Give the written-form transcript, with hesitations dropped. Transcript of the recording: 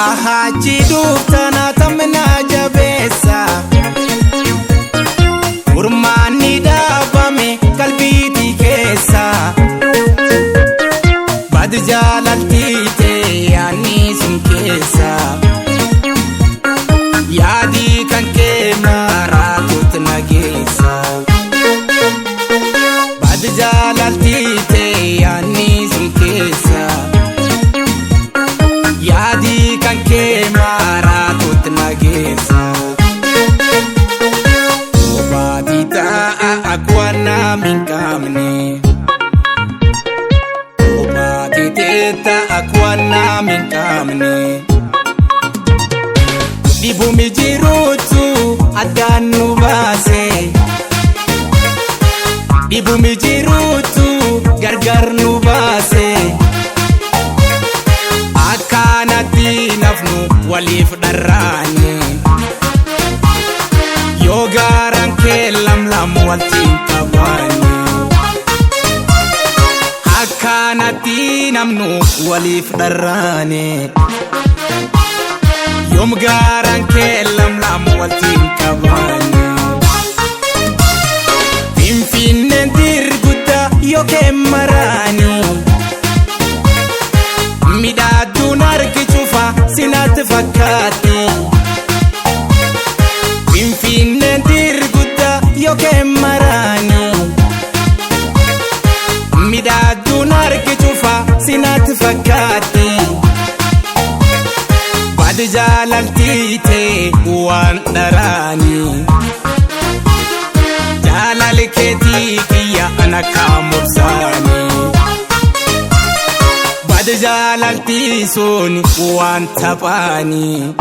Ahaji duftana tamna jabesa Urmani dabame kalbiti kesa Bad jalalti te yani sun kesa Yadi kan ke maratut nagesa Bad jalalti te yani sun kesa Yadi kan ke maratut nagesa Obadita akwana min kamne Obadita akwana min kamne Dibu mi jirutu adanu base Dibu mi jirutu gargar nu base Akanati nafnu walif darani Yogaran ke lam waltin tabani Akanati namnu walif darani Yom garan ke lam waltin tabani Finfinne dirguda yo ke marani Midadu narki chufa sinat fakati Finfinne dirguda yo ke marani Midadu narki chufa sinat fakati Bad jalalti te wan darani Jalal keti kiya anaka mursani Bad jalalti soni wan tapani